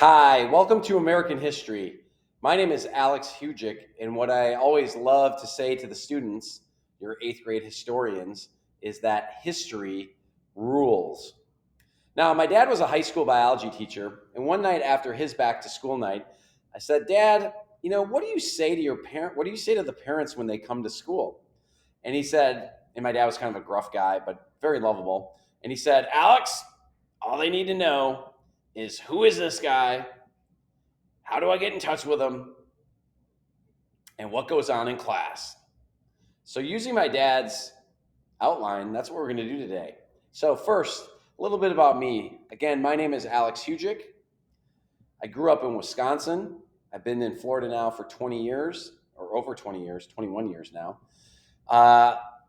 Hi, welcome to American History. My name is Alex Hugic, and what I always love to say to the students, your eighth grade historians, is that history rules. Now, my dad was a high school biology teacher, and one night after his back to school night, I said, Dad, what do you say to your parent? What do you say to the parents when they come to school? And he said, and my dad was kind of a gruff guy, but very lovable. And he said, Alex, all they need to know is who is this guy? How do I get in touch with him? And what goes on in class? So, using my dad's outline, that's what we're going to do today. So, first, a little bit about me. Again, my name is Alex Hugic. I grew up in Wisconsin. I've been in Florida now for 20 years, or over 20 years, 21 years now.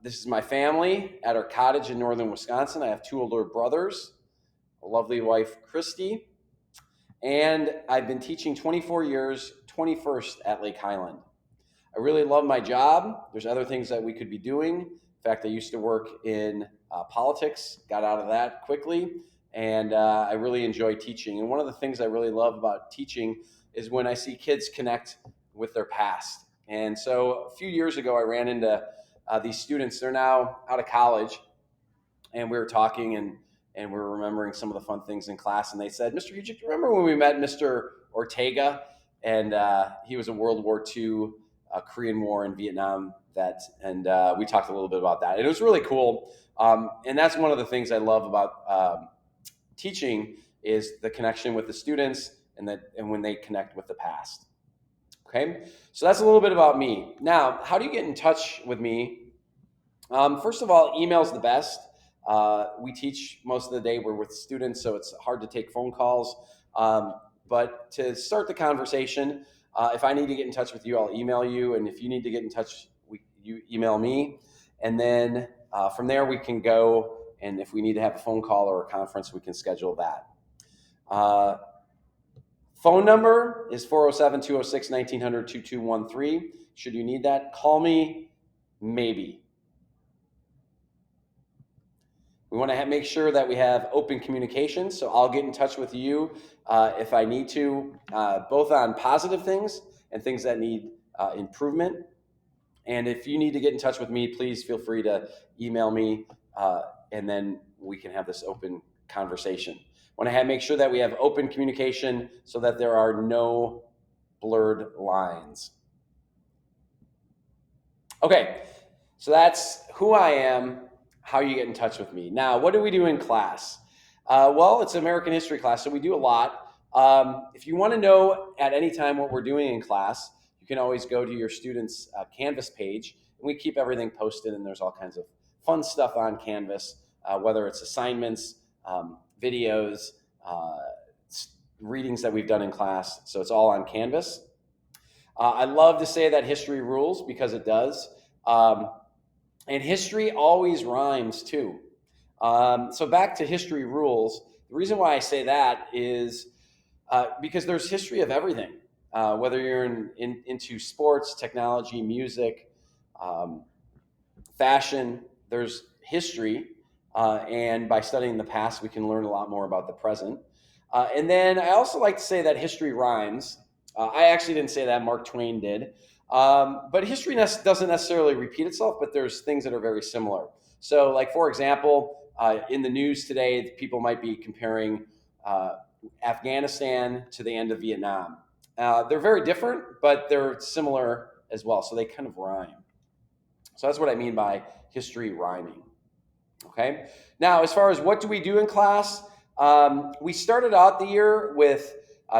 This is my family at our cottage in northern Wisconsin. I have two older brothers, a lovely wife, Christy, and I've been teaching 24 years, 21st at Lake Highland. I really love my job. There's other things that we could be doing. In fact, I used to work in politics, got out of that quickly, and I really enjoy teaching. And one of the things I really love about teaching is when I see kids connect with their past. And so a few years ago, I ran into these students. They're now out of college, and we were talking and we were remembering some of the fun things in class. And they said, Mr. Hugic, do you remember when we met Mr. Ortega? And he was a World War II, Korean War, and Vietnam vet. And we talked a little bit about that. And it was really cool. And that's one of the things I love about teaching is the connection with the students and when they connect with the past. Okay, so that's a little bit about me. Now, how do you get in touch with me? First of all, email's the best. We teach most of the day. We're with students, so it's hard to take phone calls. But to start the conversation, if I need to get in touch with you, I'll email you. And if you need to get in touch, you email me. And then from there, we can go. And if we need to have a phone call or a conference, we can schedule that. Phone number is 407 206 1900 2213. Should you need that, call me, maybe. We want to make sure that we have open communication, so I'll get in touch with you if I need to, both on positive things and things that need improvement. And if you need to get in touch with me, please feel free to email me, and then we can have this open conversation. Want to make sure that we have open communication so that there are no blurred lines. Okay, so that's who I am, how you get in touch with me. Now, what do we do in class? Well, it's American history class, so we do a lot. If you want to know at any time what we're doing in class, you can always go to your students' Canvas page, and we keep everything posted, and there's all kinds of fun stuff on Canvas, whether it's assignments, videos, readings that we've done in class. So it's all on Canvas. I love to say that history rules because it does. And history always rhymes too. So back to history rules. The reason why I say that is because there's history of everything, whether you're into sports, technology, music, fashion, there's history. And by studying the past, we can learn a lot more about the present. And then I also like to say that history rhymes. I actually didn't say that, Mark Twain did. But history doesn't necessarily repeat itself, but there's things that are very similar. So, like, for example, in the news today, people might be comparing Afghanistan to the end of Vietnam. They're very different, but they're similar as well. So they kind of rhyme. So that's what I mean by history rhyming. Okay. Now, as far as what do we do in class, we started out the year with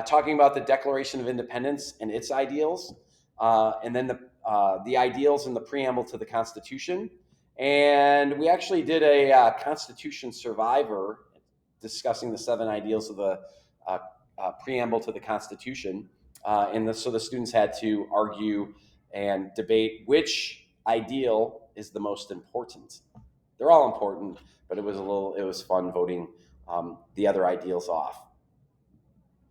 talking about the Declaration of Independence and its ideals, and then the ideals in the preamble to the Constitution. And we actually did a Constitution Survivor discussing the 7 ideals of the preamble to the Constitution. So the students had to argue and debate which ideal is the most important. They're all important, but it was fun voting the other ideals off.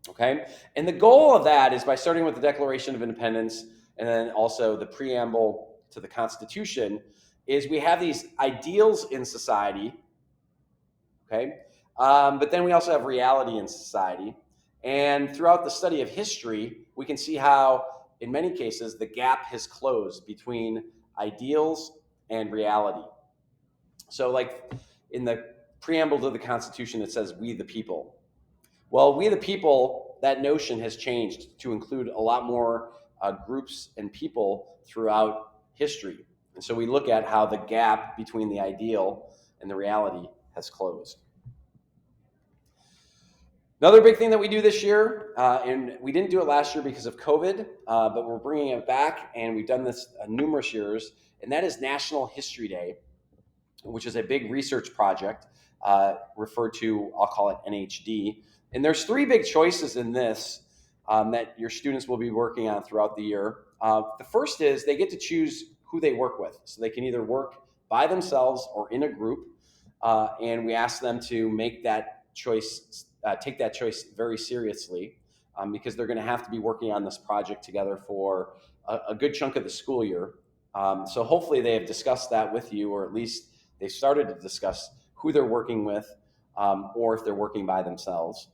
Okay, and the goal of that is by starting with the Declaration of Independence and then also the preamble to the Constitution, is we have these ideals in society, okay, but then we also have reality in society, And throughout the study of history, we can see how, in many cases, the gap has closed between ideals and reality. So, like in the preamble to the Constitution, it says, "We the people." Well, we the people, that notion has changed to include a lot more groups and people throughout history. And so we look at how the gap between the ideal and the reality has closed. Another big thing that we do this year, and we didn't do it last year because of COVID, but we're bringing it back, and we've done this numerous years, and that is National History Day, which is a big research project referred to, I'll call it NHD. And there's three big choices in this that your students will be working on throughout the year. The first is they get to choose who they work with. So they can either work by themselves or in a group. And we ask them to make that choice, take that choice very seriously, because they're going to have to be working on this project together for a good chunk of the school year. So hopefully they have discussed that with you, or at least they started to discuss who they're working with, or if they're working by themselves.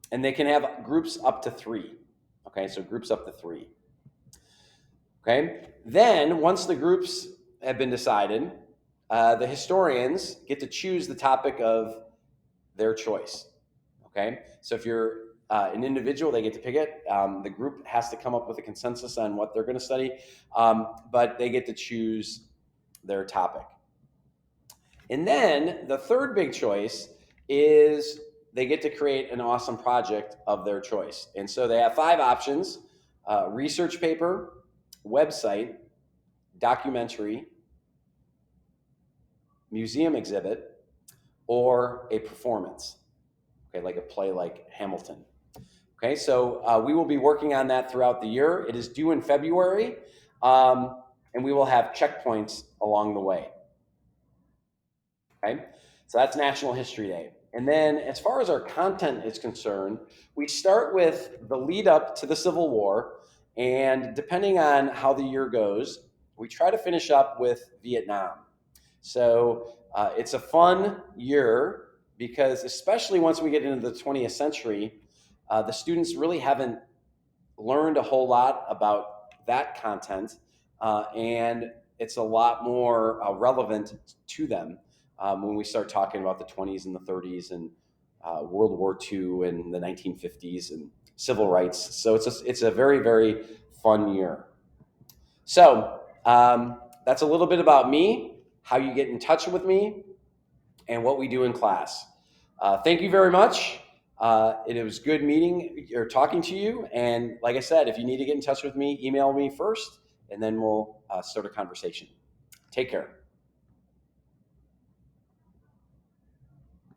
And they can have groups up to 3. Okay, so groups up to 3. Okay, then once the groups have been decided, the historians get to choose the topic of their choice. Okay, so if you're an individual, they get to pick it. The group has to come up with a consensus on what they're going to study, but they get to choose their topic. And then the third big choice is they get to create an awesome project of their choice. And so they have 5 options: research paper, website, documentary, museum exhibit, or a performance. Okay, like a play like Hamilton. Okay, so we will be working on that throughout the year. It is due in February, and we will have checkpoints along the way. Okay, so that's National History Day. And then as far as our content is concerned, we start with the lead up to the Civil War, and depending on how the year goes, we try to finish up with Vietnam. So it's a fun year because, especially once we get into the 20th century, the students really haven't learned a whole lot about that content, and it's a lot more relevant to them when we start talking about the 20s and the 30s and World War II and the 1950s and civil rights. So it's a very, very fun year. So that's a little bit about me, how you get in touch with me, and what we do in class. Thank you very much. It was good meeting or talking to you. And like I said, if you need to get in touch with me, email me first, and then we'll start a conversation. Take care.